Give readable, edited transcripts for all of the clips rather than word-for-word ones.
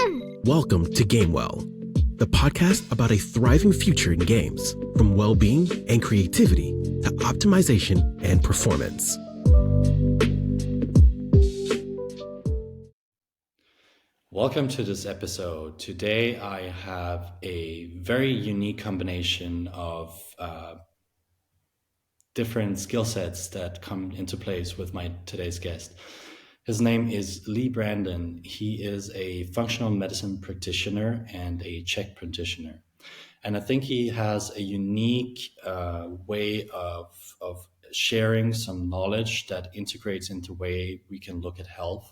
Welcome to GameWell, the podcast about a thriving future in games, from well-being and creativity to optimization and performance. Welcome to this episode. Today I have a very unique combination of different skill sets that come into place with my today's guest. His name is Leigh Brandon. He is a functional medicine practitioner and a CHEK practitioner. And I think he has a unique way of sharing some knowledge that integrates into the way we can look at health.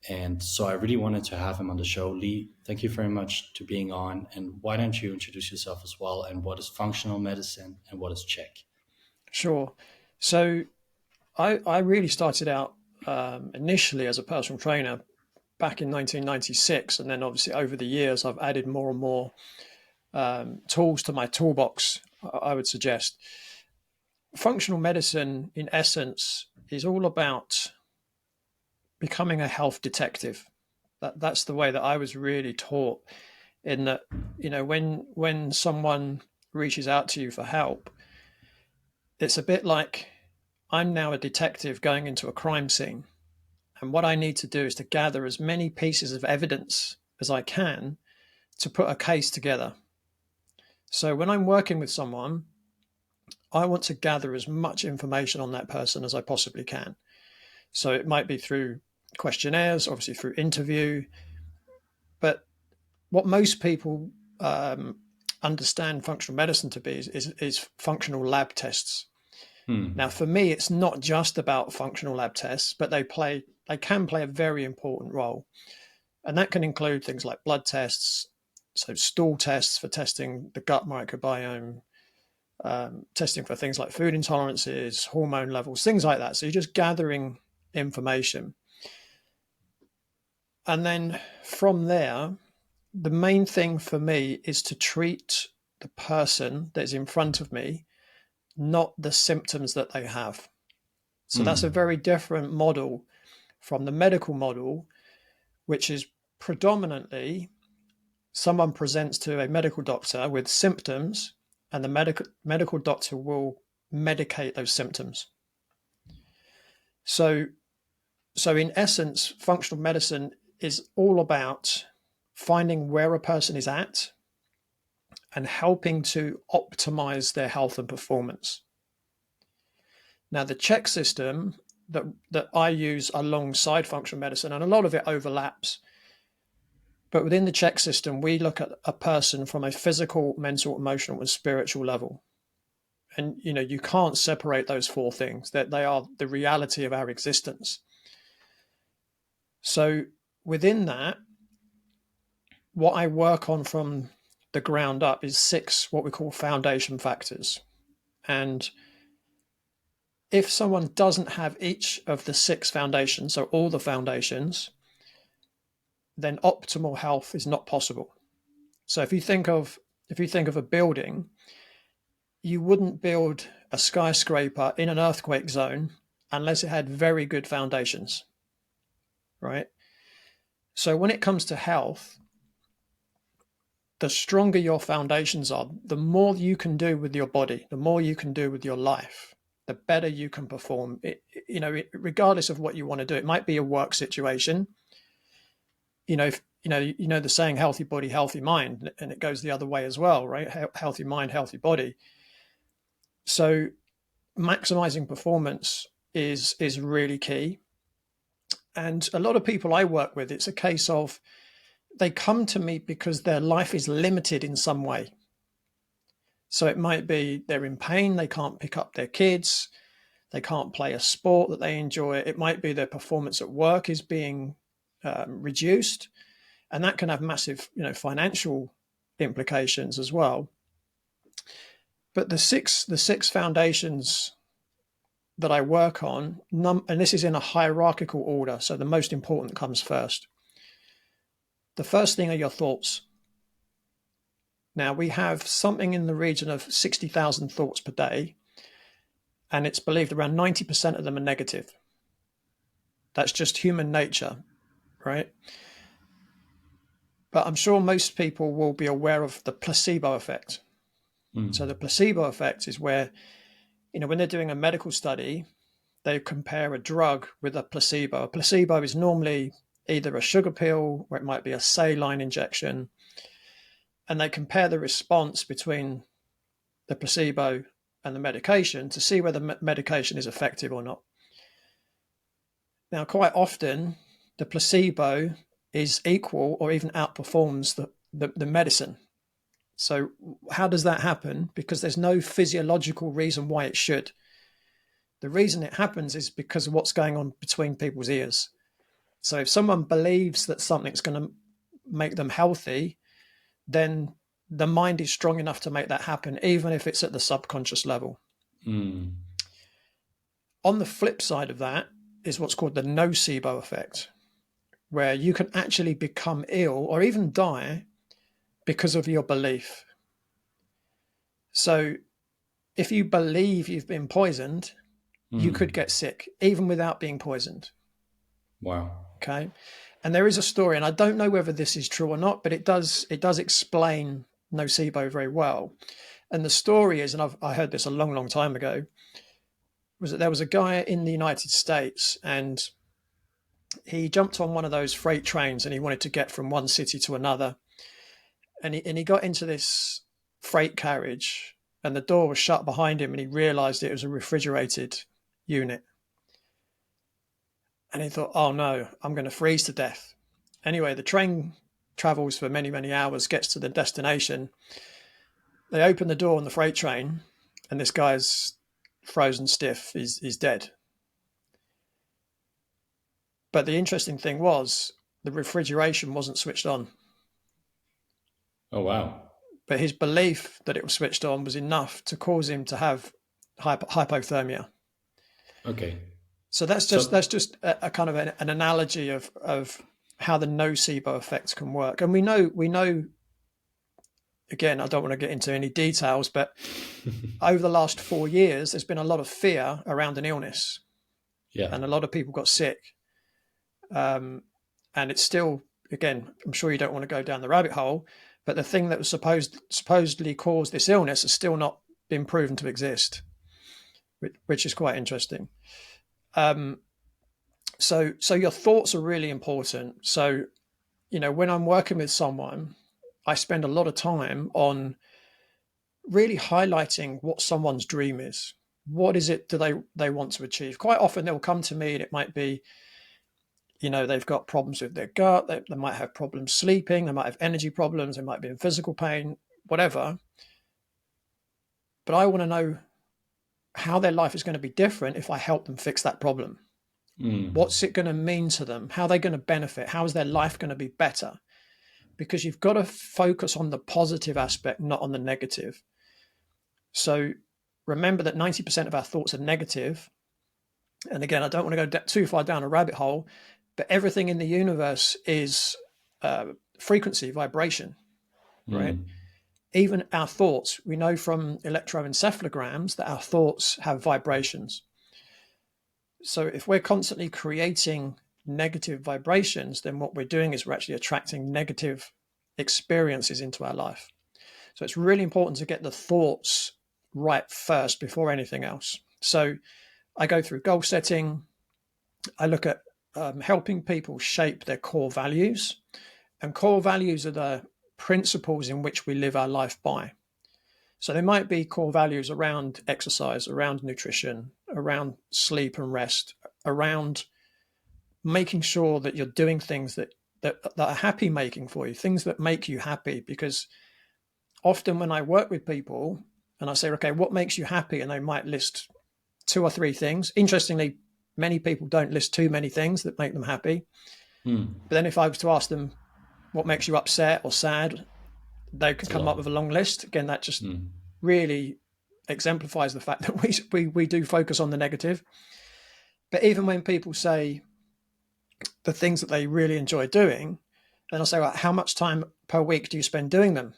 And so I really wanted to have him on the show. Leigh, thank you very much to being on. And why don't you introduce yourself as well? And what is functional medicine and what is CHEK? Sure. So I really started out initially as a personal trainer back in 1996. And then obviously over the years, I've added more and more tools to my toolbox, I would suggest. Functional medicine, in essence, is all about becoming a health detective. That's the way that I was really taught, in that, you know, when someone reaches out to you for help, it's a bit like I'm now a detective going into a crime scene. And what I need to do is to gather as many pieces of evidence as I can to put a case together. So when I'm working with someone, I want to gather as much information on that person as I possibly can. So it might be through questionnaires, obviously through interview. But what most people understand functional medicine to be is functional lab tests. Now, for me, it's not just about functional lab tests, but they can play a very important role. And that can include things like blood tests, so stool tests for testing the gut microbiome, testing for things like food intolerances, hormone levels, things like that. So you're just gathering information. And then from there, the main thing for me is to treat the person that's in front of me, not the symptoms that they have. So that's a very different model from the medical model, which is predominantly someone presents to a medical doctor with symptoms, and the medical doctor will medicate those symptoms. So in essence, functional medicine is all about finding where a person is at and helping to optimize their health and performance. Now, the CHEK system that I use alongside functional medicine, and a lot of it overlaps, but within the CHEK system, we look at a person from a physical, mental, emotional, and spiritual level. And, you know, you can't separate those four things, that they are the reality of our existence. So within that, what I work on from the ground up is 6 what we call foundation factors. And if someone doesn't have each of the 6 foundations, so all the foundations, then optimal health is not possible. So if you think of a building, you wouldn't build a skyscraper in an earthquake zone unless it had very good foundations, right? So when it comes to health, the stronger your foundations are, the more you can do with your body, the more you can do with your life, the better you can perform. Regardless of what you want to do, it might be a work situation. You know the saying, healthy body, healthy mind, and it goes the other way as well, right? Healthy mind, healthy body. So maximizing performance is really key. And a lot of people I work with, it's a case of they come to me because their life is limited in some way. So it might be they're in pain, they can't pick up their kids, they can't play a sport that they enjoy. It might be their performance at work is being reduced, and that can have massive, financial implications as well. But the six foundations that I work on, and this is in a hierarchical order, so the most important comes first. The first thing are your thoughts. Now, we have something in the region of 60,000 thoughts per day, and it's believed around 90% of them are negative. That's just human nature, right? But I'm sure most people will be aware of the placebo effect. So the placebo effect is where, when they're doing a medical study, they compare a drug with a placebo. A placebo is normally either a sugar pill or it might be a saline injection. And they compare the response between the placebo and the medication to see whether medication is effective or not. Now, quite often, the placebo is equal or even outperforms the medicine. So how does that happen? Because there's no physiological reason why it should. The reason it happens is because of what's going on between people's ears. So if someone believes that something's going to make them healthy, then the mind is strong enough to make that happen, even if it's at the subconscious level. On the flip side of that is what's called the nocebo effect, where you can actually become ill or even die because of your belief. So if you believe you've been poisoned, you could get sick even without being poisoned. Wow. Okay. And there is a story, and I don't know whether this is true or not, but it does explain nocebo very well. And the story is, and I heard this a long, long time ago, was that there was a guy in the United States and he jumped on one of those freight trains and he wanted to get from one city to another. And he got into this freight carriage and the door was shut behind him and he realized it was a refrigerated unit. And he thought, oh no, I'm going to freeze to death. Anyway, the train travels for many, many hours, gets to the destination. They open the door on the freight train and this guy's frozen stiff. He's dead. But the interesting thing was the refrigeration wasn't switched on. Oh, wow. But his belief that it was switched on was enough to cause him to have hypothermia. Okay. So that's just a kind of an analogy of how the nocebo effects can work. And we know, again, I don't want to get into any details, but over the last 4 years, there's been a lot of fear around an illness. Yeah. And a lot of people got sick. And it's still, again, I'm sure you don't want to go down the rabbit hole, but the thing that was supposedly caused this illness has still not been proven to exist, which is quite interesting. So your thoughts are really important. So, when I'm working with someone, I spend a lot of time on really highlighting what someone's dream is. What is it do they want to achieve? Quite often they'll come to me and it might be, they've got problems with their gut. They might have problems sleeping. They might have energy problems. They might be in physical pain, whatever. But I want to know how their life is going to be different if I help them fix that problem. What's it going to mean to them? How are they going to benefit? How is their life going to be better? Because you've got to focus on the positive aspect, not on the negative. So remember that 90% of our thoughts are negative. And again, I don't want to go too far down a rabbit hole, but everything in the universe is frequency, vibration, right? Even our thoughts, we know from electroencephalograms that our thoughts have vibrations. So if we're constantly creating negative vibrations, then what we're doing is we're actually attracting negative experiences into our life. So it's really important to get the thoughts right first before anything else. So I go through goal setting. I look at helping people shape their core values. And core values are the principles in which we live our life by. So there might be core values around exercise, around nutrition, around sleep and rest, around making sure that you're doing things that are happy making for you, things that make you happy. Because often when I work with people and I say, okay, what makes you happy? And they might list 2 or 3 things. Interestingly, many people don't list too many things that make them happy. But then if I was to ask them what makes you upset or sad, they could come up with a long list. Again, that just really exemplifies the fact that we do focus on the negative. But even when people say the things that they really enjoy doing, then I'll say, well, how much time per week do you spend doing them?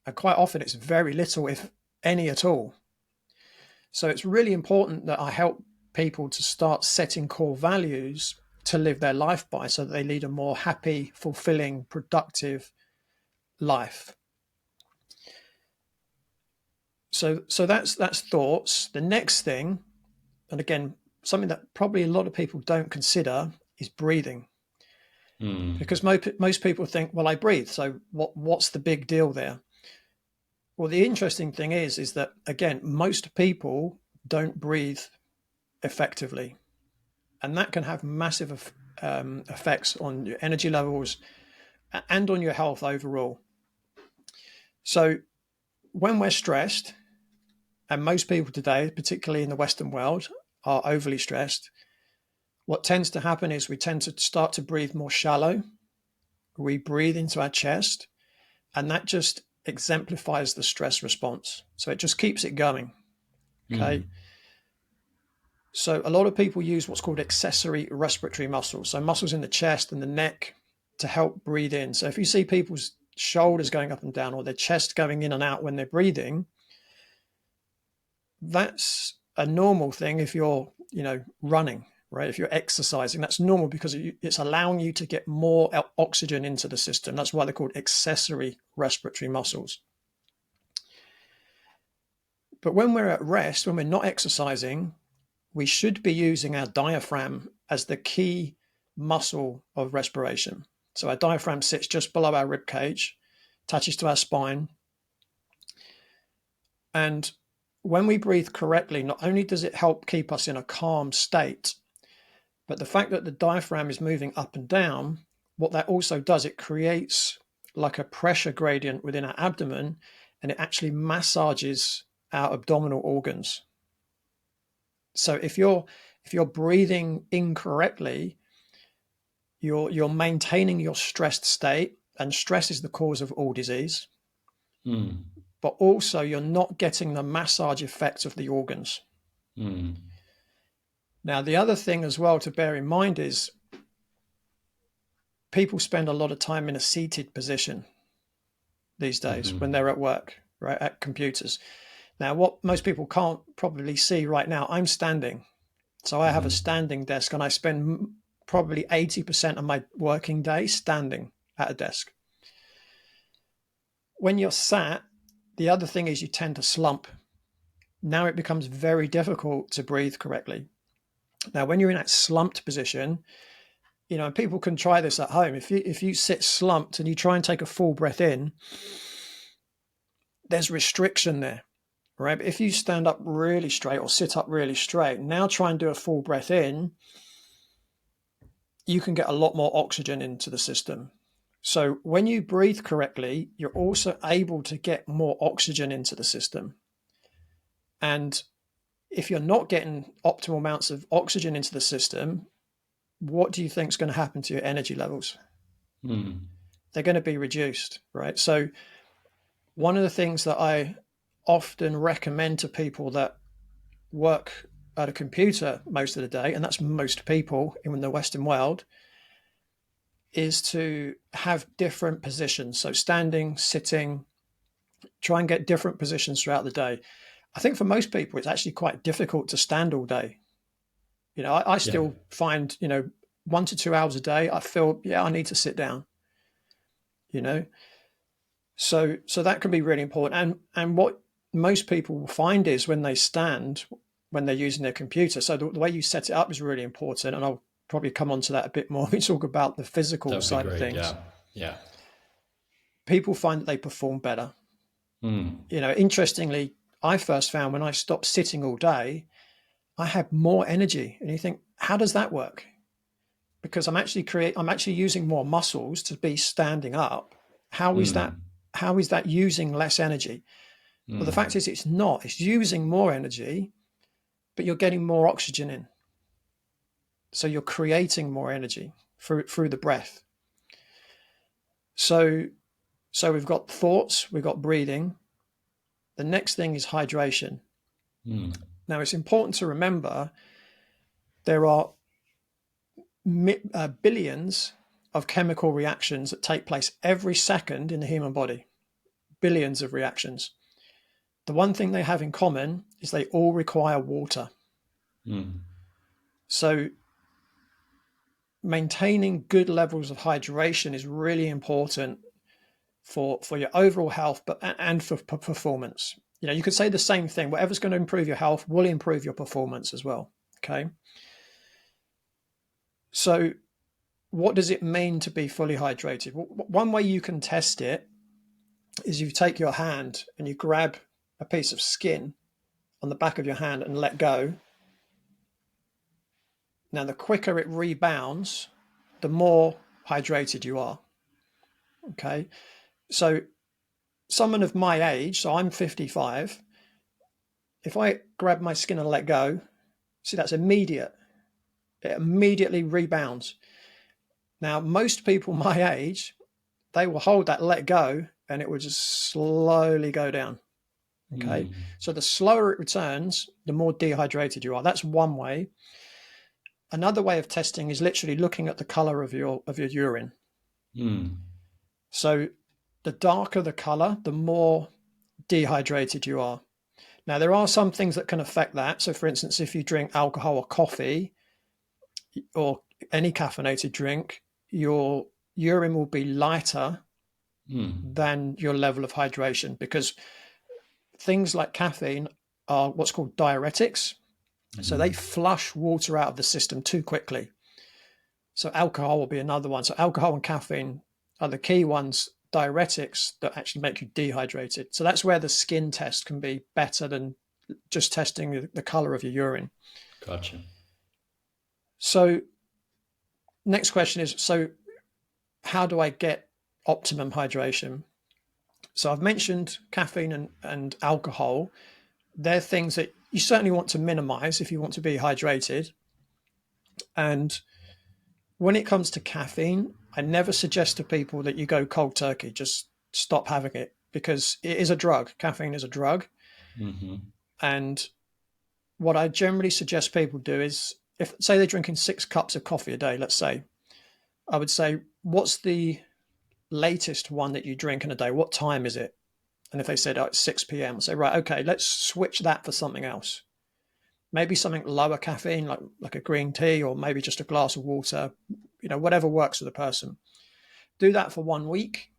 And quite often it's very little, if any at all. So it's really important that I help people to start setting core values to live their life by, so that they lead a more happy, fulfilling, productive, life. So that's thoughts. The next thing, and again, something that probably a lot of people don't consider, is breathing. Because most people think, well, I breathe, so what's the big deal there? Well, the interesting thing is that, again, most people don't breathe effectively, and that can have massive effects on your energy levels and on your health overall. So when we're stressed, and most people today, particularly in the Western world, are overly stressed, what tends to happen is we tend to start to breathe more shallow. We breathe into our chest, and that just exemplifies the stress response. So it just keeps it going. Okay. So a lot of people use what's called accessory respiratory muscles. So muscles in the chest and the neck to help breathe in. So if you see people's shoulders going up and down or their chest going in and out when they're breathing, that's a normal thing if you're, running, right? If you're exercising, that's normal because it's allowing you to get more oxygen into the system. That's why they're called accessory respiratory muscles. But when we're at rest, when we're not exercising, we should be using our diaphragm as the key muscle of respiration. So our diaphragm sits just below our rib cage, attaches to our spine. And when we breathe correctly, not only does it help keep us in a calm state, but the fact that the diaphragm is moving up and down, what that also does, it creates like a pressure gradient within our abdomen, and it actually massages our abdominal organs. So if you're breathing incorrectly, you're maintaining your stressed state, and stress is the cause of all disease. But also you're not getting the massage effects of the organs. Now, the other thing as well to bear in mind is people spend a lot of time in a seated position these days when they're at work, right, at computers. Now, what most people can't probably see right now, I'm standing. So I have a standing desk, and I spend probably 80% of my working day standing at a desk. When you're sat, the other thing is you tend to slump. Now it becomes very difficult to breathe correctly. Now, when you're in that slumped position, and people can try this at home. If you sit slumped and you try and take a full breath in, there's restriction there, right? But if you stand up really straight or sit up really straight, now try and do a full breath in, you can get a lot more oxygen into the system. So when you breathe correctly, you're also able to get more oxygen into the system. And if you're not getting optimal amounts of oxygen into the system, what do you think is going to happen to your energy levels? They're going to be reduced, right? So one of the things that I often recommend to people that work at a computer most of the day, and that's most people in the Western world, is to have different positions. So standing, sitting, try and get different positions throughout the day. I think for most people, it's actually quite difficult to stand all day. I still find, 1 to 2 hours a day, I feel, I need to sit down, So that can be really important. And what most people will find is when they stand, when they're using their computer, so the way you set it up is really important. And I'll probably come on to that a bit more. We talk about the physical side of things. Yeah. People find that they perform better. Interestingly, I first found when I stopped sitting all day, I had more energy. And you think, how does that work? Because I'm actually using more muscles to be standing up. How is that using less energy? Well, the fact is it's not. It's using more energy, but you're getting more oxygen in. So you're creating more energy through the breath. So we've got thoughts, we've got breathing. The next thing is hydration. Now, it's important to remember there are billions of chemical reactions that take place every second in the human body. Billions of reactions. The one thing they have in common is they all require water. So maintaining good levels of hydration is really important for your overall health, but and for performance. You could say the same thing. Whatever's going to improve your health will improve your performance as well. Okay. So what does it mean to be fully hydrated? One way you can test it is you take your hand and you grab a piece of skin on the back of your hand and let go. Now, the quicker it rebounds, the more hydrated you are. Okay. So someone of my age, so I'm 55, if I grab my skin and let go, see, that's immediate. It immediately rebounds. Now, most people my age, they will hold that let go and it will just slowly go down. Okay. So the slower it returns, the more dehydrated you are. That's one way. Another way of testing is literally looking at the color of your urine. So the darker the color, the more dehydrated you are. Now, there are some things that can affect that. So, for instance, if you drink alcohol or coffee or any caffeinated drink, your urine will be lighter than your level of hydration, because things like caffeine are what's called diuretics. So they flush water out of the system too quickly. So alcohol will be another one. So alcohol and caffeine are the key ones, diuretics, that actually make you dehydrated. So that's where the skin test can be better than just testing the color of your urine. Gotcha. So next question is, so how do I get optimum hydration? So I've mentioned caffeine and alcohol. They're things that you certainly want to minimize if you want to be hydrated. And when it comes to caffeine, I never suggest to people that you go cold turkey, just stop having it, because it is a drug. Caffeine is a drug. And what I generally suggest people do is, if say they're drinking 6 cups of coffee a day, let's say, I would say, what's the latest one that you drink in a day? What time is it? And if they said, oh, it's 6 p.m., I'll say, right, okay, let's switch that for something else. Maybe something lower caffeine, like a green tea, or maybe just a glass of water, whatever works for the person. Do that for 1 week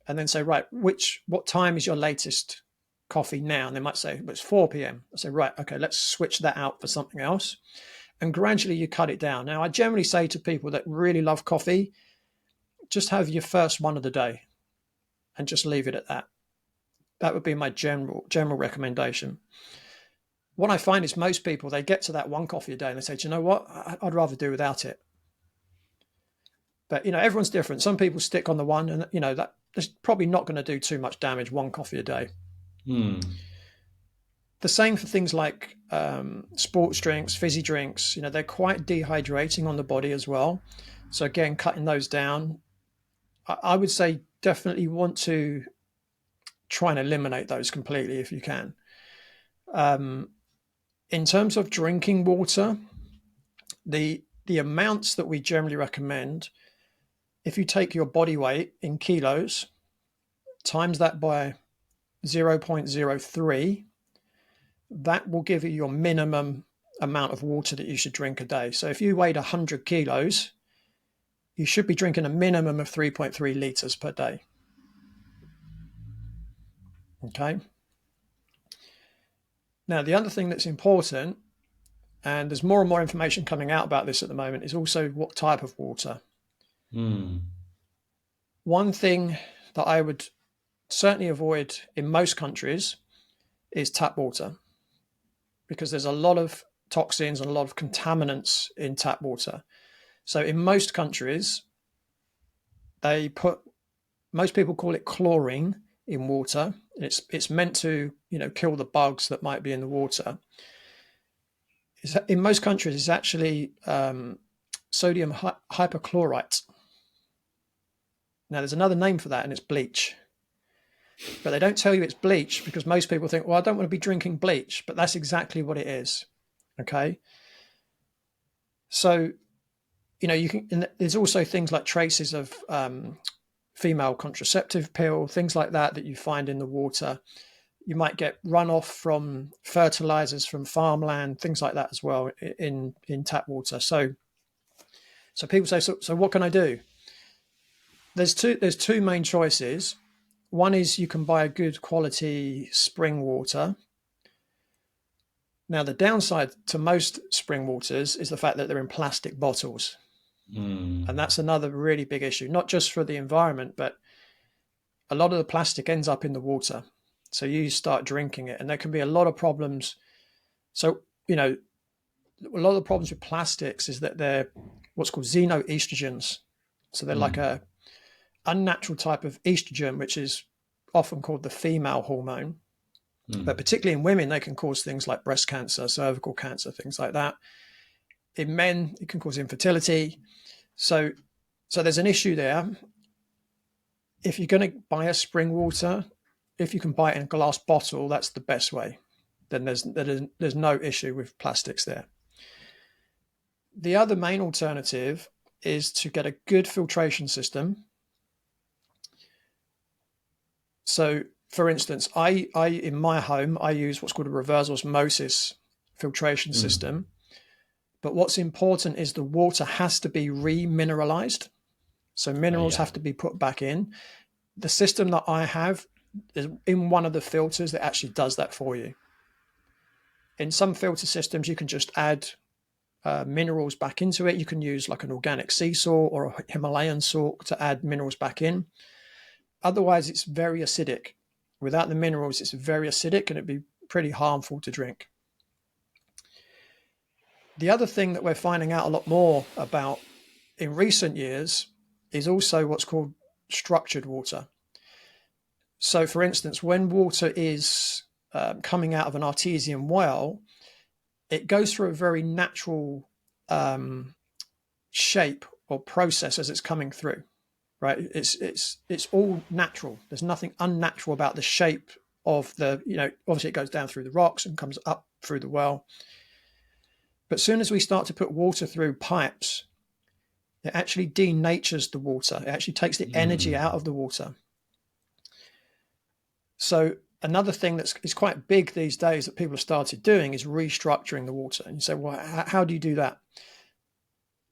and then say, right, what time is your latest coffee now? And they might say, well, it's 4 p.m. I say, right, okay, let's switch that out for something else. And gradually you cut it down. Now, I generally say to people that really love coffee, just have your first one of the day and just leave it at that. That would be my general recommendation. What I find is most people, they get to that 1 coffee a day and they say, do you know what? I'd rather do without it. But, everyone's different. Some people stick on the one, and, that is probably not going to do too much damage, 1 coffee a day. The same for things like sports drinks, fizzy drinks. They're quite dehydrating on the body as well. So again, cutting those down, I would say definitely want to try and eliminate those completely if you can. In terms of drinking water, the amounts that we generally recommend, if you take your body weight in kilos, times that by 0.03, that will give you your minimum amount of water that you should drink a day. So if you weighed 100 kilos, you should be drinking a minimum of 3.3 liters per day. Okay. Now, the other thing that's important, and there's more and more information coming out about this at the moment, is also what type of water. One thing that I would certainly avoid in most countries is tap water, because there's a lot of toxins and a lot of contaminants in tap water. So in most countries, most people call it chlorine in water. It's meant to, kill the bugs that might be in the water. In most countries, it's actually sodium hypochlorite. Now, there's another name for that, and it's bleach. But they don't tell you it's bleach, because most people think, well, I don't want to be drinking bleach, but that's exactly what it is. Okay. So, there's also things like traces of female contraceptive pill, things like that you find in the water. You might get runoff from fertilizers from farmland, things like that as well in tap water. So people say, so what can I do? There's two main choices. One is you can buy a good quality spring water. Now, the downside to most spring waters is the fact that they're in plastic bottles. And that's another really big issue, not just for the environment, but a lot of the plastic ends up in the water. So you start drinking it, and there can be a lot of problems. So, a lot of the problems with plastics is that they're what's called xenoestrogens. So they're like a unnatural type of estrogen, which is often called the female hormone. But particularly in women, they can cause things like breast cancer, cervical cancer, things like that. In men, it can cause infertility. So there's an issue there. If you're going to buy a spring water, if you can buy it in a glass bottle, that's the best way. Then there's no issue with plastics there. The other main alternative is to get a good filtration system. So, for instance, I in my home, I use what's called a reverse osmosis filtration system. But what's important is the water has to be remineralized. So minerals have to be put back in. The system that I have is in one of the filters that actually does that for you. In some filter systems, you can just add minerals back into it. You can use like an organic sea salt or a Himalayan salt to add minerals back in. Otherwise, it's very acidic. Without the minerals, it's very acidic and it'd be pretty harmful to drink. The other thing that we're finding out a lot more about in recent years is also what's called structured water. So, for instance, when water is coming out of an artesian well, it goes through a very natural shape or process as it's coming through. Right, it's all natural. There's nothing unnatural about the shape of the, obviously it goes down through the rocks and comes up through the well. But as soon as we start to put water through pipes, it actually denatures the water. It actually takes the energy out of the water. So another thing is quite big these days that people have started doing is restructuring the water. And you say, well, how do you do that?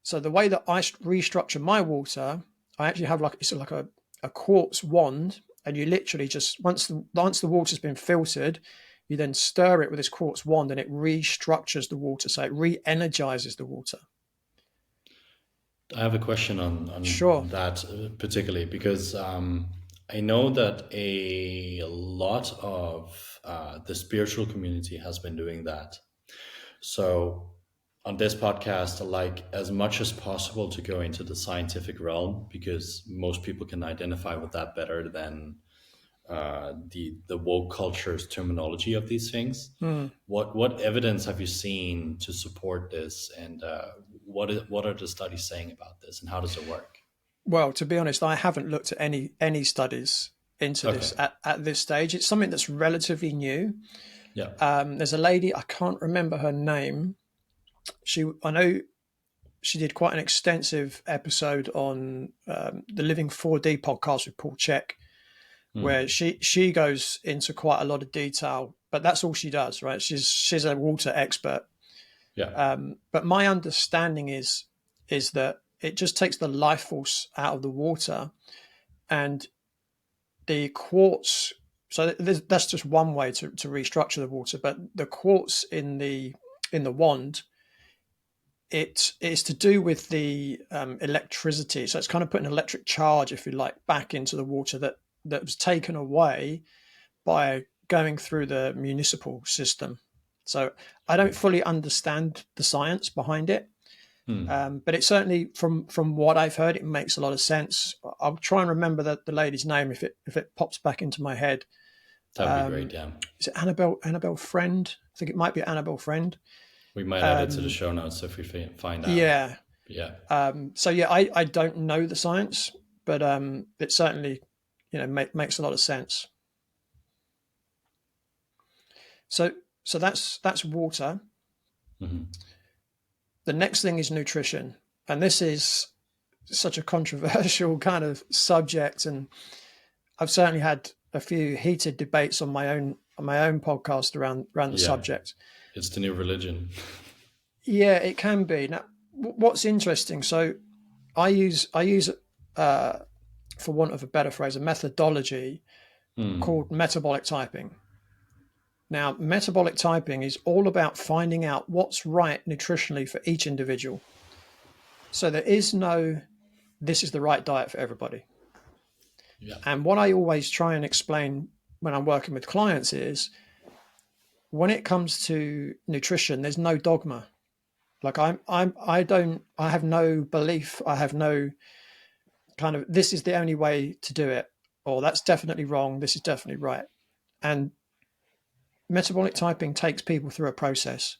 So the way that I restructure my water, I actually have it's like a quartz wand, and you literally just once the water's been filtered, you then stir it with this quartz wand, and it restructures the water, so it re-energizes the water. I have a question on Sure. that particularly because I know that a lot of the spiritual community has been doing that. So on this podcast, I like as much as possible to go into the scientific realm because most people can identify with that better than the woke culture's terminology of these things. What evidence have you seen to support this, and what are the studies saying about this, and how does it work? Well, to be honest, I haven't looked at any studies into this at this stage. It's something that's relatively new. Yeah. There's a lady, I can't remember her name. I know she did quite an extensive episode on the Living 4D podcast with Paul CHEK, where she goes into quite a lot of detail, but that's all she does, right? She's a water expert. Yeah. But my understanding is that it just takes the life force out of the water, and the quartz. So that's just one way to restructure the water, but the quartz in the wand, it is to do with the electricity. So it's kind of putting an electric charge, if you like, back into the water that was taken away by going through the municipal system. So I don't fully understand the science behind it, but it certainly, from what I've heard, it makes a lot of sense. I'll try and remember the lady's name if it pops back into my head. That'd be great, yeah. Is it Annabelle Friend? I think it might be Annabelle Friend. We might add it to the show notes if we find out. Yeah. Yeah. So yeah, I don't know the science, but it certainly, makes a lot of sense. So that's water. Mm-hmm. The next thing is nutrition, and this is such a controversial kind of subject, and I've certainly had a few heated debates on my own podcast around the subject. It's the new religion. Yeah, it can be. Now, what's interesting, so I use for want of a better phrase, a methodology called metabolic typing. Now, metabolic typing is all about finding out what's right nutritionally for each individual. So there is no, this is the right diet for everybody. Yeah. And what I always try and explain when I'm working with clients is, when it comes to nutrition, there's no dogma. Like I have no belief. I have no kind of, this is the only way to do it, or that's definitely wrong. This is definitely right. And metabolic typing takes people through a process.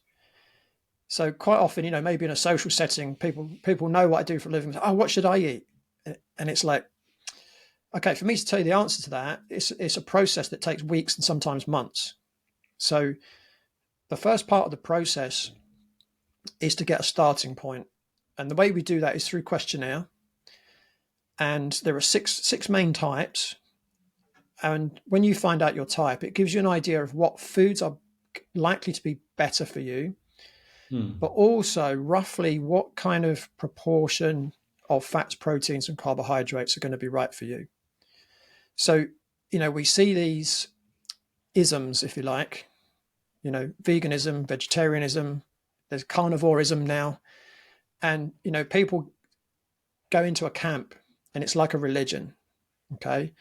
So quite often, maybe in a social setting, people know what I do for a living. Oh, what should I eat? And it's like, okay, for me to tell you the answer to that, it's a process that takes weeks and sometimes months. So the first part of the process is to get a starting point. And the way we do that is through questionnaire. And there are six main types. And when you find out your type, it gives you an idea of what foods are likely to be better for you, but also roughly what kind of proportion of fats, proteins, and carbohydrates are going to be right for you. So, we see these isms, if you like, veganism, vegetarianism, there's carnivorism now. And, people go into a camp and it's like a religion. Okay.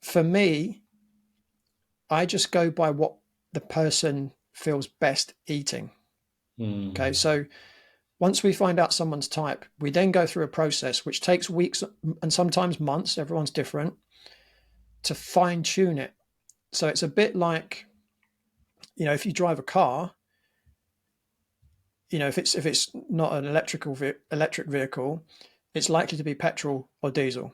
For me, I just go by what the person feels best eating. Okay. So once we find out someone's type, we then go through a process which takes weeks and sometimes months, everyone's different, to fine tune it. So it's a bit like, if you drive a car, if it's not an electric vehicle, it's likely to be petrol or diesel.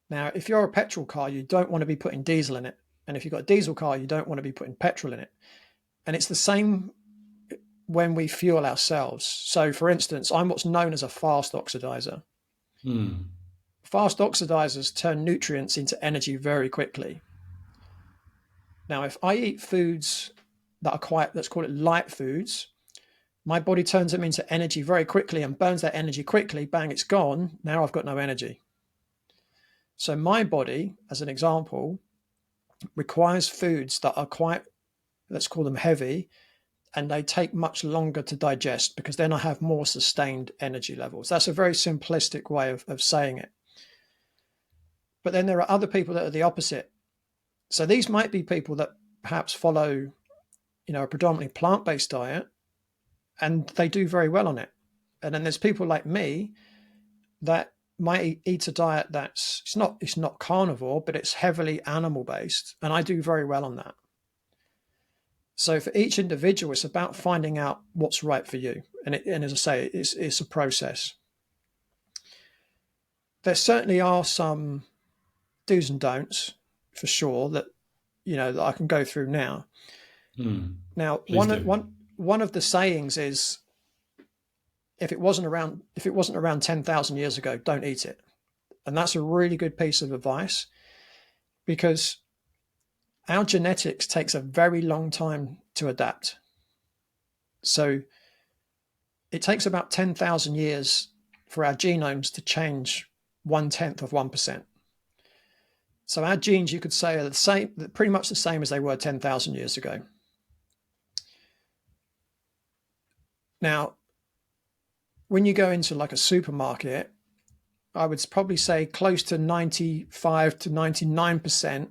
Now, if you're a petrol car, you don't want to be putting diesel in it. And if you've got a diesel car, you don't want to be putting petrol in it. And it's the same when we fuel ourselves. So, for instance, I'm what's known as a fast oxidizer. Fast oxidizers turn nutrients into energy very quickly. Now, if I eat foods that are let's call it light foods, my body turns them into energy very quickly and burns that energy quickly. Bang, it's gone. Now I've got no energy. So my body, as an example, requires foods that are quite, let's call them heavy, and they take much longer to digest because then I have more sustained energy levels. That's a very simplistic way of saying it. But then there are other people that are the opposite. So these might be people that perhaps follow, a predominantly plant-based diet, and they do very well on it. And then there's people like me that might eat a diet that's it's not carnivore, but it's heavily animal based, and I do very well on that. So for each individual, it's about finding out what's right for you, and as I say, it's a process. There certainly are some do's and don'ts for sure that that I can go through now. Now, one of the sayings is, if it wasn't around 10,000 years ago, don't eat it. And that's a really good piece of advice, because our genetics takes a very long time to adapt. So it takes about 10,000 years for our genomes to change 0.1%. So our genes, you could say, are pretty much the same as they were 10,000 years ago. Now, when you go into like a supermarket, I would probably say close to 95 to 99%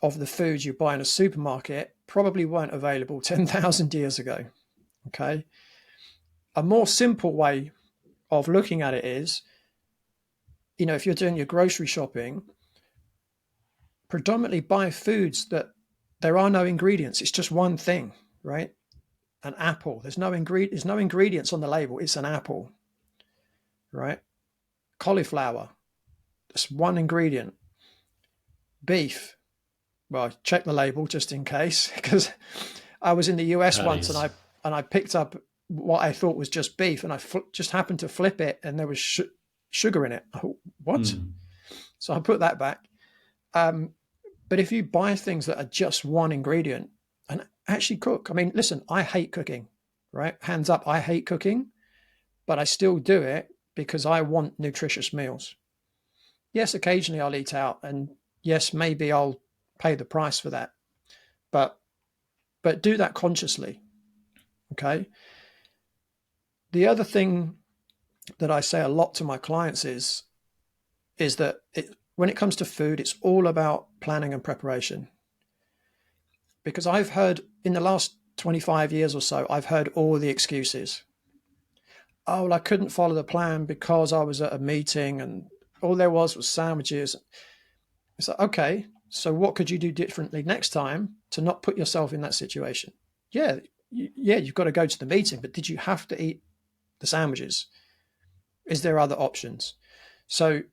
of the foods you buy in a supermarket probably weren't available 10,000 years ago. Okay. A more simple way of looking at it is, if you're doing your grocery shopping, predominantly buy foods that there are no ingredients. It's just one thing, right? An apple. There's no ingredients on the label. It's an apple, right? Cauliflower. That's one ingredient. Beef. Well, check the label just in case, because I was in the US once and I picked up what I thought was just beef, and I just happened to flip it and there was sugar in it. Oh, what? So I put that back. But if you buy things that are just one ingredient and actually cook, I mean, listen, I hate cooking, right? Hands up, I hate cooking, but I still do it because I want nutritious meals. Yes, occasionally I'll eat out, and yes, maybe I'll pay the price for that, but do that consciously. Okay. The other thing that I say a lot to my clients is that when it comes to food, it's all about planning and preparation. Because I've heard in the last 25 years or so, I've heard all the excuses. Oh, well, I couldn't follow the plan because I was at a meeting and all there was sandwiches. It's like, okay, so what could you do differently next time to not put yourself in that situation? Yeah, you've got to go to the meeting, but did you have to eat the sandwiches? Is there other options? So,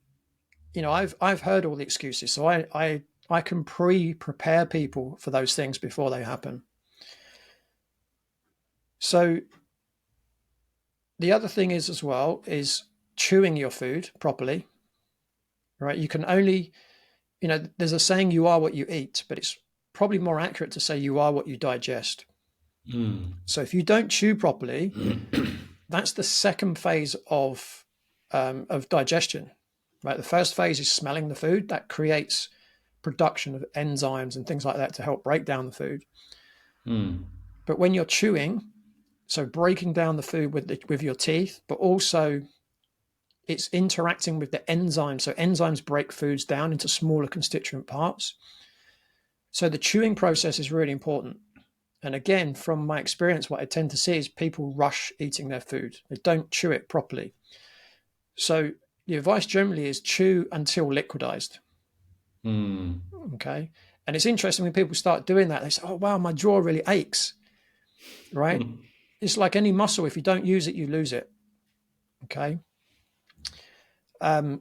I've heard all the excuses, so I can prepare people for those things before they happen. So the other thing is as well is chewing your food properly, right? You can only, there's a saying, you are what you eat, but it's probably more accurate to say you are what you digest. So if you don't chew properly, that's the second phase of digestion, right? The first phase is smelling the food. That creates production of enzymes and things like that to help break down the food. But when you're chewing, so breaking down the food with your teeth, but also it's interacting with the enzymes. So enzymes break foods down into smaller constituent parts. So the chewing process is really important. And again, from my experience, what I tend to see is people rush eating their food. They don't chew it properly. So the advice generally is chew until liquidized. Okay. And it's interesting when people start doing that, they say, oh, wow, my jaw really aches, right? It's like any muscle. If you don't use it, you lose it. Okay.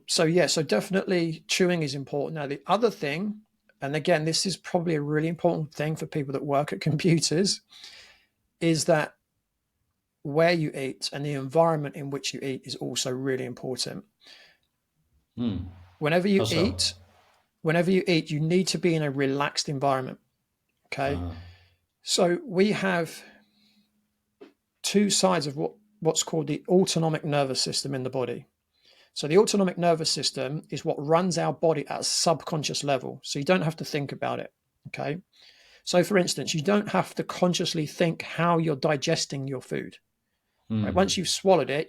So definitely chewing is important. Now, the other thing, and again, this is probably a really important thing for people that work at computers, is that where you eat and the environment in which you eat is also really important. Whenever you eat, you need to be in a relaxed environment. Okay. So we have two sides of what's called the autonomic nervous system in the body. So the autonomic nervous system is what runs our body at a subconscious level. So you don't have to think about it. Okay. So for instance, you don't have to consciously think how you're digesting your food. Right? Once you've swallowed it,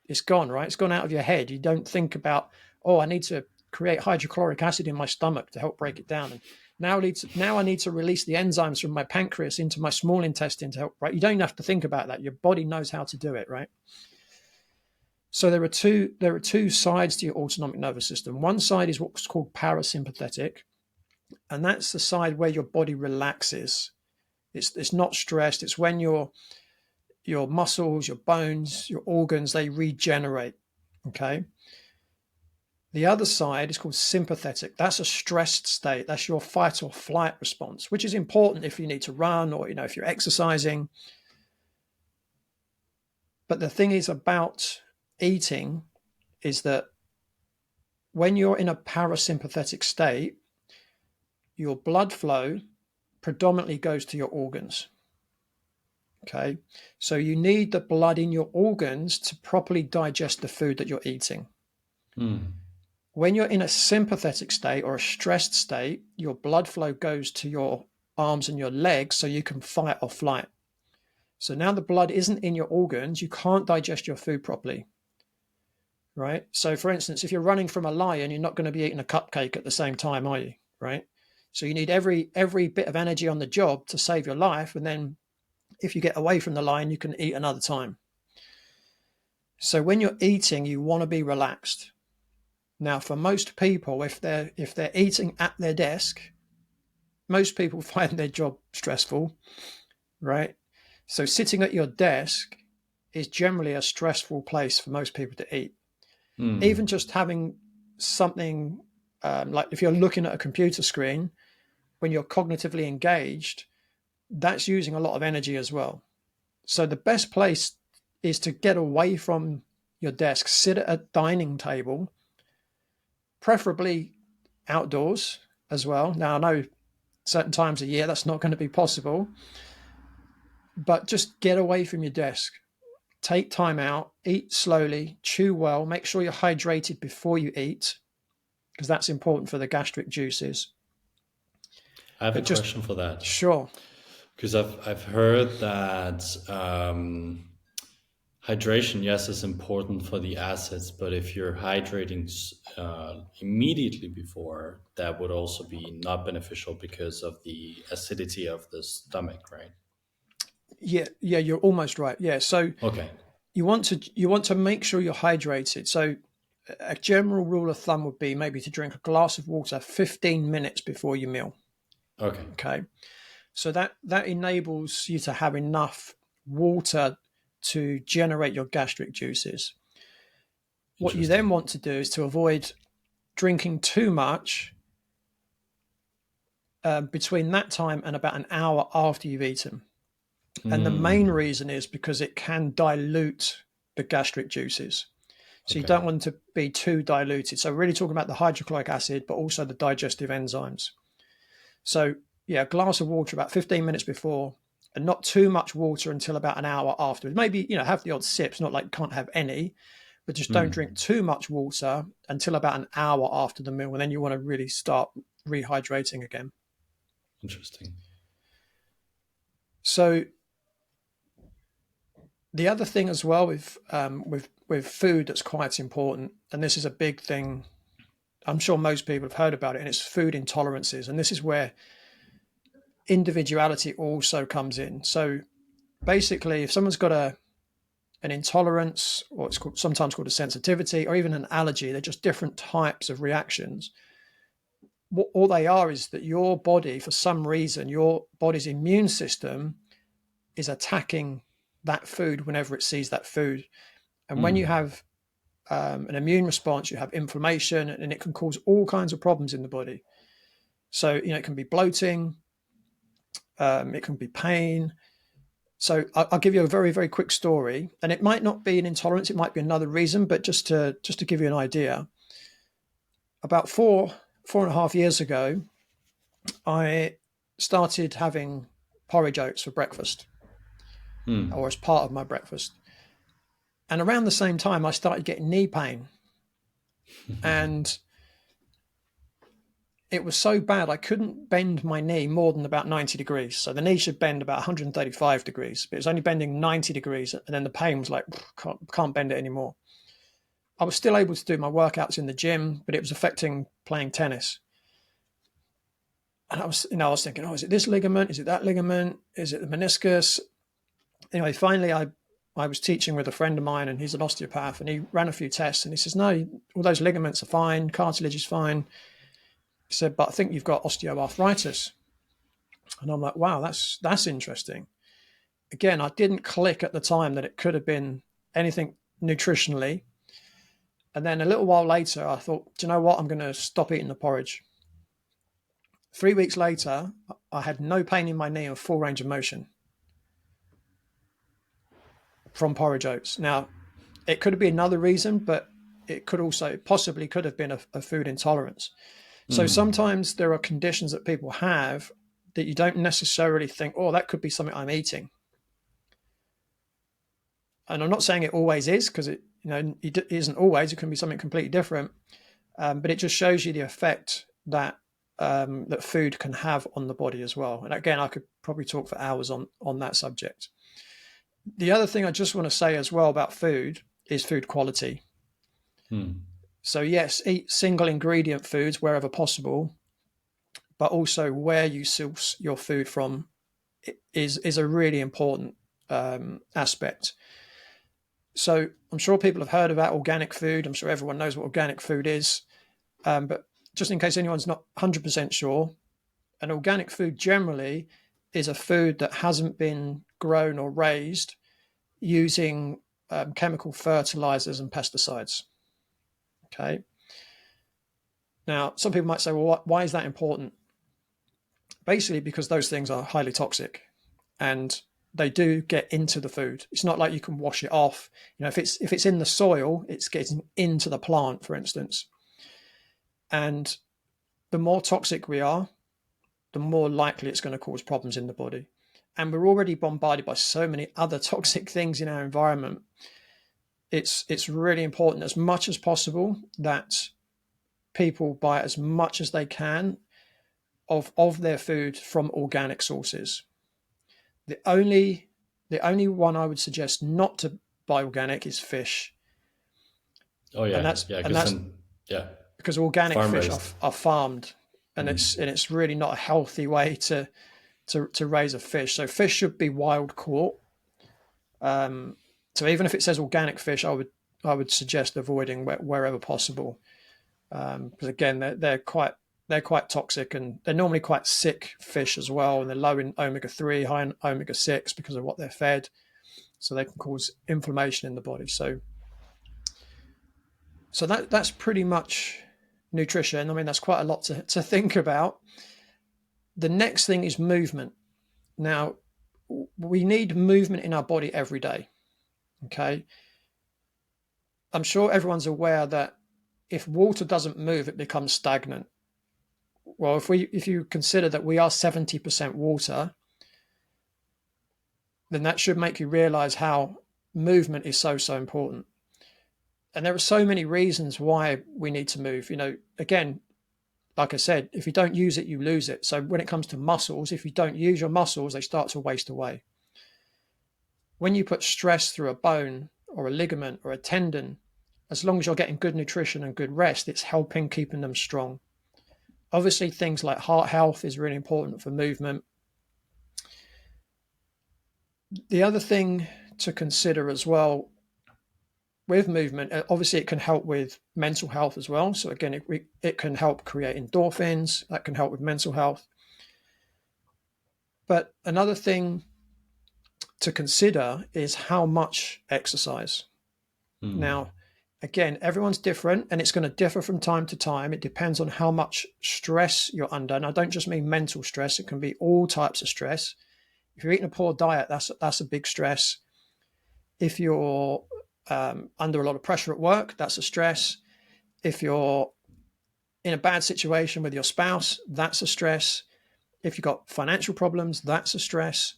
it's gone, right? It's gone out of your head. You don't think about, oh, I need to create hydrochloric acid in my stomach to help break it down. And now I need to release the enzymes from my pancreas into my small intestine to help, right? You don't have to think about that. Your body knows how to do it, right? So there are two sides to your autonomic nervous system. One side is what's called parasympathetic, and that's the side where your body relaxes. It's not stressed. It's when your muscles, your bones, your organs, they regenerate. Okay. The other side is called sympathetic. That's a stressed state. That's your fight or flight response, which is important if you need to run or if you're exercising. But the thing is about eating is that when you're in a parasympathetic state, your blood flow predominantly goes to your organs. Okay, so you need the blood in your organs to properly digest the food that you're eating. When you're in a sympathetic state or a stressed state, your blood flow goes to your arms and your legs so you can fight or flight. So now the blood isn't in your organs, you can't digest your food properly. Right? So for instance, if you're running from a lion, you're not going to be eating a cupcake at the same time, are you? Right? So you need every bit of energy on the job to save your life. And then if you get away from the lion, you can eat another time. So when you're eating, you want to be relaxed. Now, for most people, if they're eating at their desk, most people find their job stressful, right? So sitting at your desk is generally a stressful place for most people to eat. Even just having something like if you're looking at a computer screen, when you're cognitively engaged, that's using a lot of energy as well. So the best place is to get away from your desk, sit at a dining table, preferably outdoors as well. Now, I know certain times of year that's not going to be possible, but just get away from your desk. Take time out, eat slowly, chew well, make sure you're hydrated before you eat. because that's important for the gastric juices. I have a question for that. Sure. Because I've heard that hydration, yes, is important for the acids, but if you're hydrating immediately before, that would also be not beneficial because of the acidity of the stomach, right? Yeah, you're almost right. Yeah, so Okay. you want to make sure you're hydrated. So a general rule of thumb would be maybe to drink a glass of water 15 minutes before your meal. Okay. Okay. So that enables you to have enough water to generate your gastric juices. What you then want to do is to avoid drinking too much between that time and about an hour after you've eaten. And the main reason is because it can dilute the gastric juices. So you don't want to be too diluted. So we're really talking about the hydrochloric acid, but also the digestive enzymes. So yeah, a glass of water about 15 minutes before, and not too much water until about an hour afterwards. Maybe, have the odd sips, not like you can't have any, but just don't drink too much water until about an hour after the meal. And then you want to really start rehydrating again. Interesting. So the other thing as well with food that's quite important, and this is a big thing, I'm sure most people have heard about it, and it's food intolerances. And this is where individuality also comes in. So basically, if someone's got an intolerance, or it's sometimes called a sensitivity, or even an allergy, they're just different types of reactions. What all they are is that your body, for some reason, your body's immune system is attacking that food whenever it sees that food. And when you have an immune response, you have inflammation, and it can cause all kinds of problems in the body. So, it can be bloating, it can be pain. So I'll give you a very, very quick story, and it might not be an intolerance, it might be another reason, but just to give you an idea. About 4.5 years ago, I started having porridge oats for breakfast, or as part of my breakfast. And around the same time, I started getting knee pain. And it was so bad, I couldn't bend my knee more than about 90 degrees. So the knee should bend about 135 degrees, but it was only bending 90 degrees. And then the pain was like, can't bend it anymore. I was still able to do my workouts in the gym, but it was affecting playing tennis. And I was thinking, is it this ligament? Is it that ligament? Is it the meniscus? Anyway, finally, I was teaching with a friend of mine, and he's an osteopath, and he ran a few tests, and he says, no, all those ligaments are fine, cartilage is fine. He said, but I think you've got osteoarthritis. And I'm like, wow, that's interesting. Again, I didn't click at the time that it could have been anything nutritionally. And then a little while later, I thought, do you know what? I'm going to stop eating the porridge. 3 weeks later, I had no pain in my knee and full range of motion from porridge oats. Now, it could have been another reason, but it could also possibly could have been a food intolerance. So sometimes there are conditions that people have that you don't necessarily think, that could be something I'm eating. And I'm not saying it always is, because it isn't always. It can be something completely different. But it just shows you the effect that that food can have on the body as well. And again, I could probably talk for hours on that subject. The other thing I just want to say as well about food is food quality. So yes, eat single ingredient foods wherever possible, but also where you source your food from is a really important aspect. So I'm sure people have heard about organic food. I'm sure everyone knows what organic food is. But just in case anyone's not 100% sure, an organic food generally is a food that hasn't been grown or raised using chemical fertilizers and pesticides. Okay. Now, some people might say, well, why is that important? Basically, because those things are highly toxic and they do get into the food. It's not like you can wash it off. If it's in the soil, it's getting into the plant, for instance. And the more toxic we are, the more likely it's going to cause problems in the body. And we're already bombarded by so many other toxic things in our environment. It's really important as much as possible that people buy as much as they can of their food from organic sources. The only one I would suggest not to buy organic is fish. Oh and yeah, that's yeah, and because that's then yeah, because organic farm fish raised. are farmed, and Mm. it's really not a healthy way to raise a fish. So fish should be wild caught. So even if it says organic fish, I would suggest avoiding wherever possible, because again they're quite toxic, and they're normally quite sick fish as well, and they're low in omega-3, high in omega-6 because of what they're fed, so they can cause inflammation in the body. So that's pretty much nutrition. I mean, that's quite a lot to think about. The next thing is movement. Now, we need movement in our body every day. Okay. I'm sure everyone's aware that if water doesn't move, it becomes stagnant. Well, if you consider that we are 70% water, then that should make you realize how movement is so important. And there are so many reasons why we need to move. Again, like I said, if you don't use it, you lose it. So when it comes to muscles, if you don't use your muscles, they start to waste away. When you put stress through a bone or a ligament or a tendon, as long as you're getting good nutrition and good rest, it's helping keeping them strong. Obviously, things like heart health is really important for movement. The other thing to consider as well with movement, obviously it can help with mental health as well. So again, it can help create endorphins. That can help with mental health. But another thing to consider is how much exercise. Now, again, everyone's different, and it's going to differ from time to time. It depends on how much stress you're under. And I don't just mean mental stress. It can be all types of stress. If you're eating a poor diet, that's a big stress. If you're under a lot of pressure at work, that's a stress. If you're in a bad situation with your spouse, that's a stress. If you've got financial problems, that's a stress.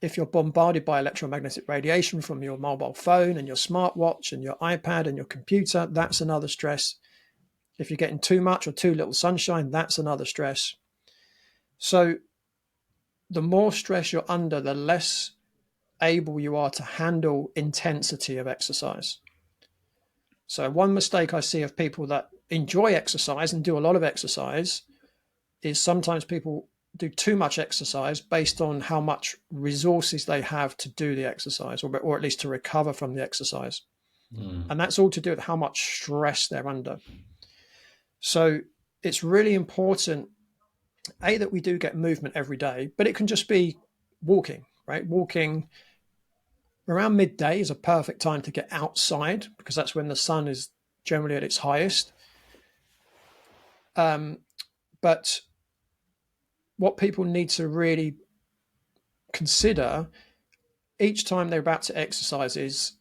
If you're bombarded by electromagnetic radiation from your mobile phone and your smartwatch and your iPad and your computer, that's another stress. If you're getting too much or too little sunshine, that's another stress. So the more stress you're under, the less able you are to handle intensity of exercise. So one mistake I see of people that enjoy exercise and do a lot of exercise is sometimes people do too much exercise based on how much resources they have to do the exercise, or at least to recover from the exercise. And that's all to do with how much stress they're under. So it's really important, that we do get movement every day, but it can just be walking, right? Walking around midday is a perfect time to get outside, because that's when the sun is generally at its highest. But what people need to really consider each time they're about to exercise is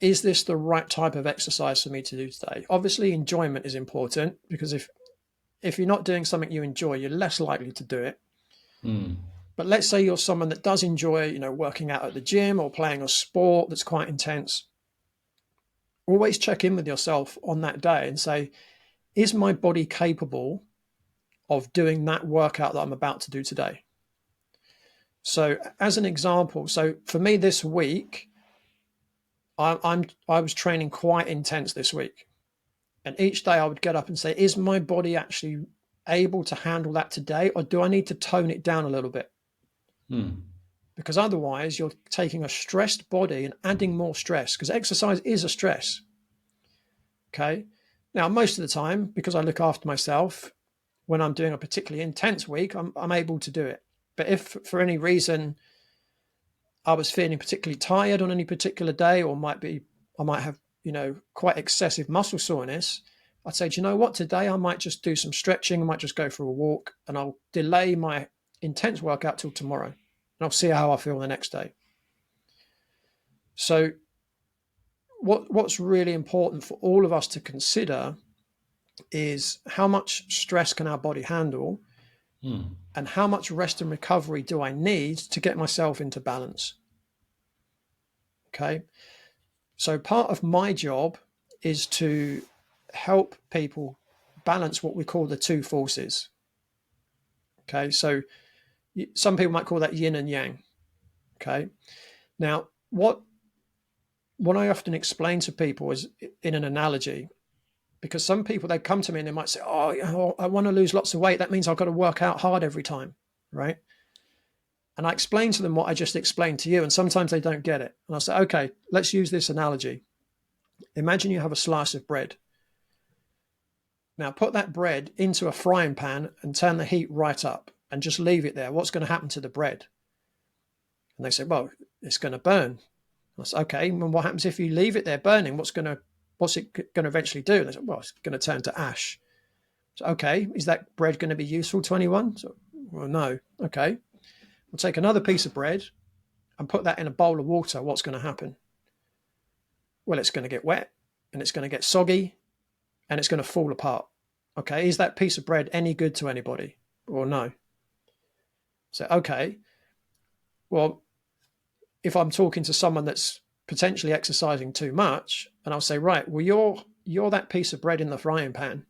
this the right type of exercise for me to do today? Obviously, enjoyment is important, because if you're not doing something you enjoy, you're less likely to do it. But let's say you're someone that does enjoy, working out at the gym or playing a sport that's quite intense. Always check in with yourself on that day and say, is my body capable of doing that workout that I'm about to do today? So as an example, so for me this week, I was training quite intense this week. And each day I would get up and say, is my body actually able to handle that today? Or do I need to tone it down a little bit? Because otherwise you're taking a stressed body and adding more stress, because exercise is a stress. Okay. Now, most of the time, because I look after myself, when I'm doing a particularly intense week, I'm able to do it. But if for any reason I was feeling particularly tired on any particular day, or I might have, quite excessive muscle soreness, I'd say, do you know what? Today I might just do some stretching. I might just go for a walk, and I'll delay my intense workout till tomorrow, and I'll see how I feel the next day. So what's really important for all of us to consider is how much stress can our body handle, and how much rest and recovery do I need to get myself into balance? Okay. So part of my job is to help people balance what we call the two forces. Okay, so some people might call that yin and yang. Okay, now what I often explain to people is in an analogy, because some people, they come to me and they might say, oh, I want to lose lots of weight. That means I've got to work out hard every time, right? And I explain to them what I just explained to you, and sometimes they don't get it. And I say, okay, let's use this analogy. Imagine you have a slice of bread. Now put that bread into a frying pan and turn the heat right up and just leave it there. What's going to happen to the bread? And they say, well, it's going to burn. I say, okay, and what happens if you leave it there burning? What's it going to eventually do? And they say, well, it's going to turn to ash. So, okay, is that bread going to be useful to anyone? So, well, no. Okay, we'll take another piece of bread and put that in a bowl of water. What's going to happen? Well, it's going to get wet and it's going to get soggy and it's going to fall apart. Okay, is that piece of bread any good to anybody? Or no? So, okay, well, if I'm talking to someone that's potentially exercising too much, and I'll say, right, well, you're that piece of bread in the frying pan,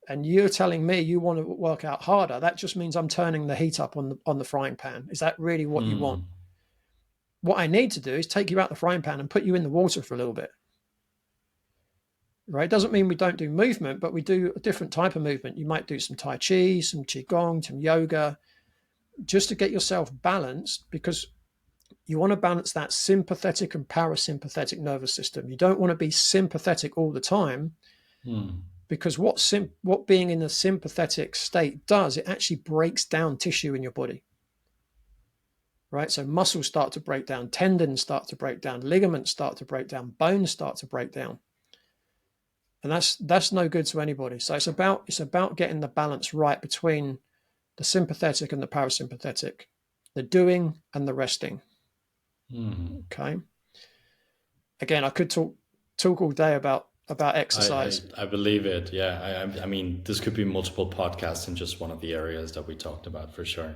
and you're telling me you want to work out harder, that just means I'm turning the heat up on the frying pan. Is that really what you want? What I need to do is take you out the frying pan and put you in the water for a little bit. Right? It doesn't mean we don't do movement, but we do a different type of movement. You might do some Tai Chi, some Qigong, some yoga, just to get yourself balanced, because you want to balance that sympathetic and parasympathetic nervous system. You don't want to be sympathetic all the time, because what being in a sympathetic state does, it actually breaks down tissue in your body. Right? So muscles start to break down, tendons start to break down, ligaments start to break down, bones start to break down. And that's no good to anybody. So it's about getting the balance right between the sympathetic and the parasympathetic, the doing and the resting. Okay. Again, I could talk all day about exercise. I believe it. Yeah. I mean, this could be multiple podcasts in just one of the areas that we talked about, for sure.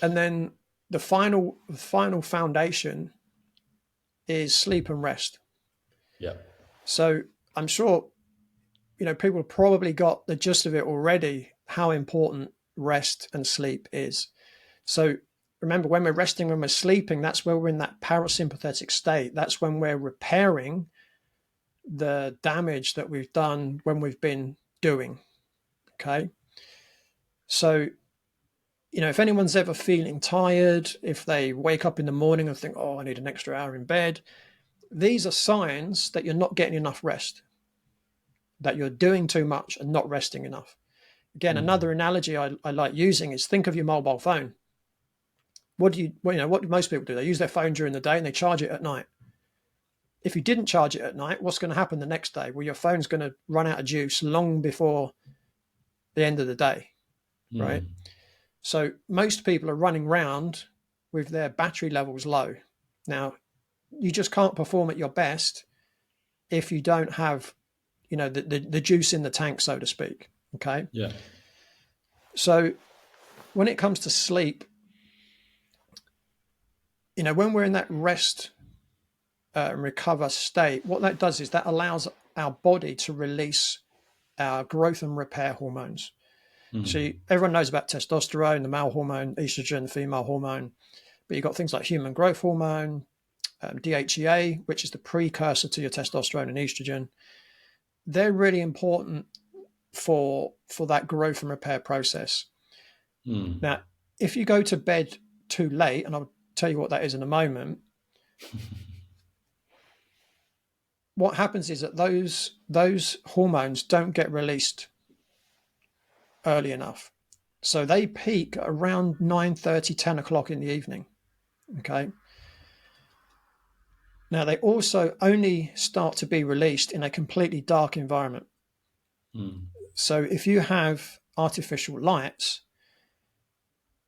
And then the final foundation is sleep and rest. Yeah. So I'm sure, people have probably got the gist of it already, how important rest and sleep is. So remember, when we're resting, when we're sleeping, that's where we're in that parasympathetic state. That's when we're repairing the damage that we've done when we've been doing. Okay. So, if anyone's ever feeling tired, if they wake up in the morning and think, oh, I need an extra hour in bed, these are signs that you're not getting enough rest, that you're doing too much and not resting enough. Again, another analogy I like using is, think of your mobile phone. What do most people do? They use their phone during the day and they charge it at night. If you didn't charge it at night, what's going to happen the next day? Well, your phone's going to run out of juice long before the end of the day, right? So most people are running around with their battery levels low. Now, you just can't perform at your best if you don't have, the juice in the tank, so to speak. Okay. Yeah. So when it comes to sleep, when we're in that rest and recover state, what that does is that allows our body to release our growth and repair hormones. So everyone knows about testosterone, the male hormone, estrogen, female hormone, but you've got things like human growth hormone, DHEA, which is the precursor to your testosterone and estrogen. They're really important for that growth and repair process. Now, if you go to bed too late, and I'll tell you what that is in a moment, what happens is that those hormones don't get released early enough. So they peak around 9:30, 10 o'clock in the evening. Okay. Now, they also only start to be released in a completely dark environment. So if you have artificial lights,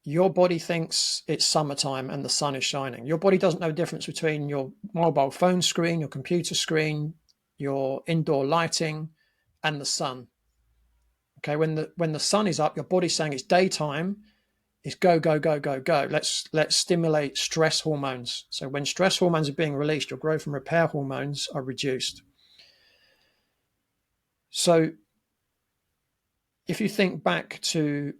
your body thinks it's summertime and the sun is shining. Your body doesn't know the difference between your mobile phone screen, your computer screen, your indoor lighting, and the sun. Okay, when the sun is up, your body's saying it's daytime. It's go, go, go, go, go. Let's stimulate stress hormones. So when stress hormones are being released, your growth and repair hormones are reduced. So if you think back to,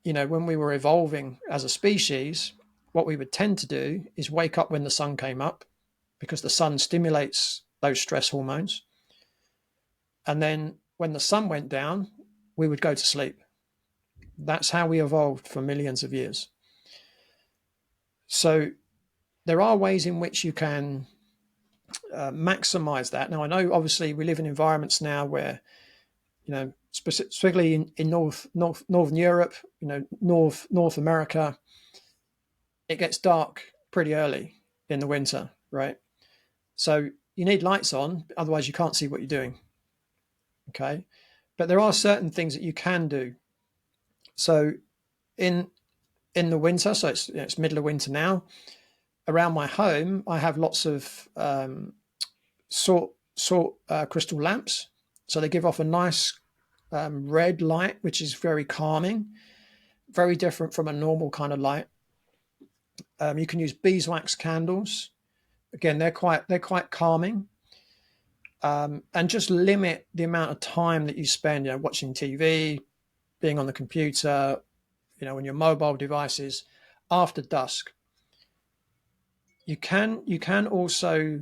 when we were evolving as a species, what we would tend to do is wake up when the sun came up, because the sun stimulates those stress hormones. And then when the sun went down, we would go to sleep. That's how we evolved for millions of years. So there are ways in which you can maximize that. Now, I know obviously we live in environments now where, specifically in Northern Europe, North America, it gets dark pretty early in the winter, right? So you need lights on, otherwise you can't see what you're doing. Okay. But there are certain things that you can do. So in the winter, so it's middle of winter now, around my home, I have lots of salt crystal lamps. So they give off a nice red light, which is very calming, very different from a normal kind of light. You can use beeswax candles. Again, they're quite calming, and just limit the amount of time that you spend, watching TV, being on the computer, on your mobile devices after dusk. You can also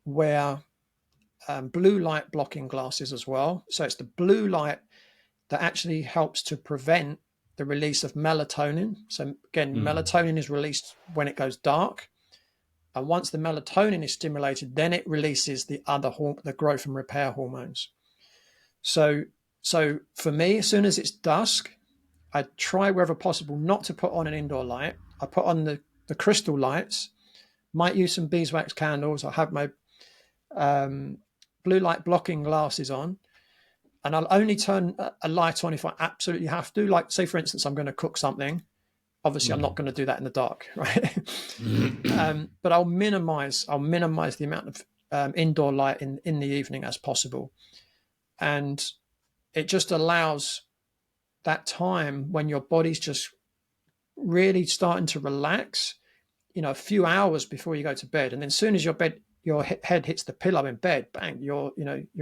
wear blue light blocking glasses as well. So it's the blue light that actually helps to prevent the release of melatonin. So again, melatonin is released when it goes dark. And once the melatonin is stimulated, then it releases the growth and repair hormones. So for me, as soon as it's dusk, I try wherever possible not to put on an indoor light. I put on the crystal lights, might use some beeswax candles. I have my blue light blocking glasses on, and I'll only turn a light on if I absolutely have to. Like, say, for instance, I'm going to cook something. Obviously, I'm not going to do that in the dark, right? But I'll minimize the amount of indoor light in the evening as possible. And it just allows that time when your body's just really starting to relax, a few hours before you go to bed. And then as soon as your head hits the pillow in bed, bang, you're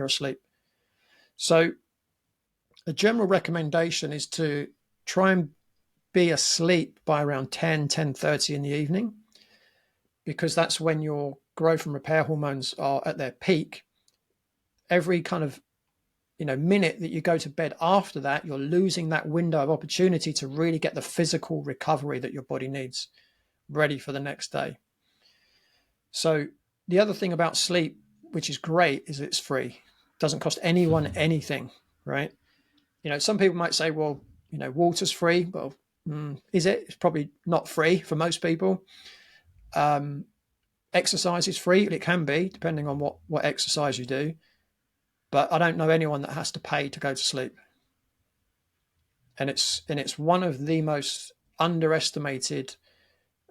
asleep. So a general recommendation is to try and be asleep by around 10:30 in the evening, because that's when your growth and repair hormones are at their peak. Every kind of minute that you go to bed after that, you're losing that window of opportunity to really get the physical recovery that your body needs, ready for the next day. So the other thing about sleep, which is great, is it's free. It doesn't cost anyone anything, right? Some people might say, well, water's free. Well, is it? It's probably not free for most people. Exercise is free. It can be, depending on what exercise you do. But I don't know anyone that has to pay to go to sleep. And it's one of the most underestimated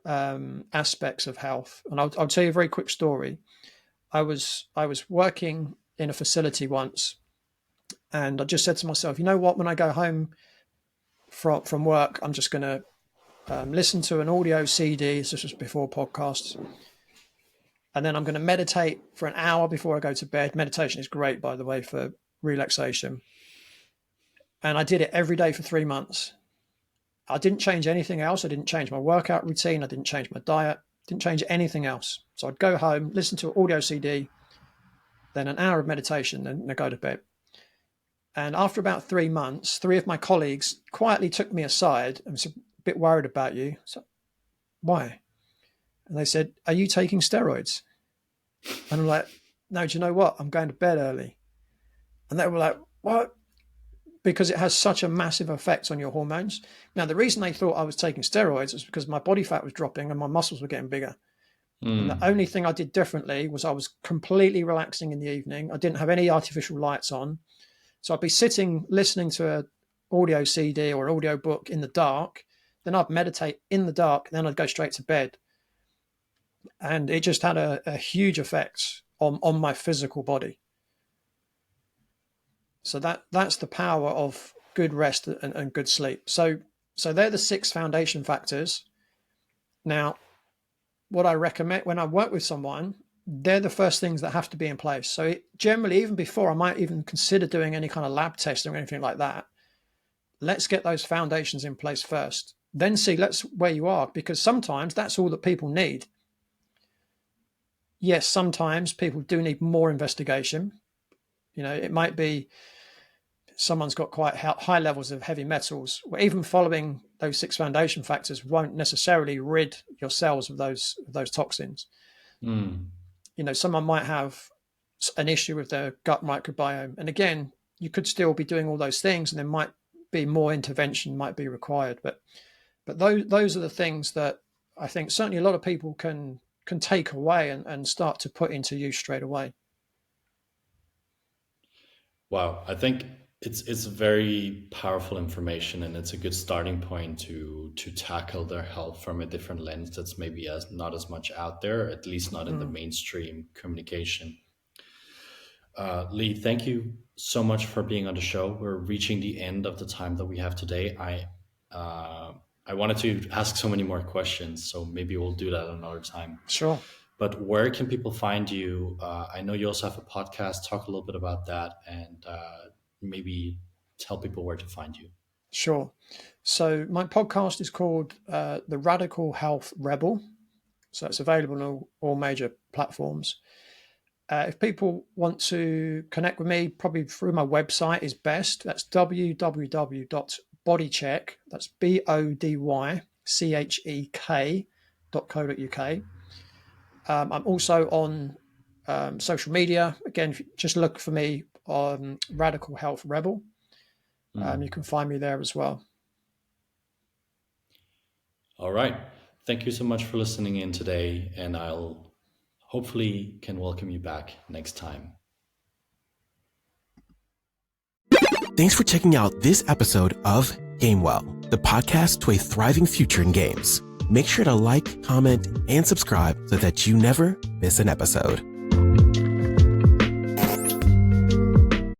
aspects of health. And I'll tell you a very quick story. I was working in a facility once, and I just said to myself, you know what, when I go home from work, I'm just going to listen to an audio CD. This was before podcasts. And then I'm going to meditate for an hour before I go to bed. Meditation is great, by the way, for relaxation. And I did it every day for 3 months. I didn't change anything else. I didn't change my workout routine. I didn't change my diet. Didn't change anything else. So I'd go home, listen to an audio CD, then an hour of meditation, then I go to bed. And after about 3 months, 3 of my colleagues quietly took me aside and was a bit worried about you. So, why? And they said, are you taking steroids? And I'm like, no, do you know what? I'm going to bed early. And they were like, what? Because it has such a massive effect on your hormones. Now, the reason they thought I was taking steroids was because my body fat was dropping and my muscles were getting bigger. And the only thing I did differently was I was completely relaxing in the evening. I didn't have any artificial lights on. So I'd be sitting, listening to an audio CD or an audio book in the dark. Then I'd meditate in the dark. Then I'd go straight to bed. And it just had a huge effect on my physical body. So that's the power of good rest and good sleep. So they're the 6 foundation factors. Now, what I recommend when I work with someone, they're the first things that have to be in place. So generally, even before I might even consider doing any kind of lab testing or anything like that, let's get those foundations in place first. Then see where you are, because sometimes that's all that people need. Yes, sometimes people do need more investigation. It might be someone's got quite high levels of heavy metals. Well, even following those 6 foundation factors won't necessarily rid your cells of those toxins. Someone might have an issue with their gut microbiome, and again, you could still be doing all those things, and there might be more intervention might be required. But those are the things that I think certainly a lot of people can take away and start to put into use straight away. Wow, I think it's very powerful information, and it's a good starting point to tackle their health from a different lens that's maybe not as much out there, at least not in the mainstream communication. Leigh, thank you so much for being on the show. We're reaching the end of the time that we have today. I wanted to ask so many more questions, so maybe we'll do that another time. Sure. But where can people find you? I know you also have a podcast. Talk a little bit about that, and maybe tell people where to find you. Sure. So my podcast is called The Radical Health Rebel. So it's available on all major platforms. If people want to connect with me, probably through my website is best. That's www.bodychek, that's BODYCHEK.co.uk. I'm also on social media. Again, if you just look for me on Radical Health Rebel, you can find me there as well. All right. Thank you so much for listening in today, and I'll hopefully can welcome you back next time. Thanks for checking out this episode of Gamewell, the podcast to a thriving future in games. Make sure to like, comment, and subscribe so that you never miss an episode.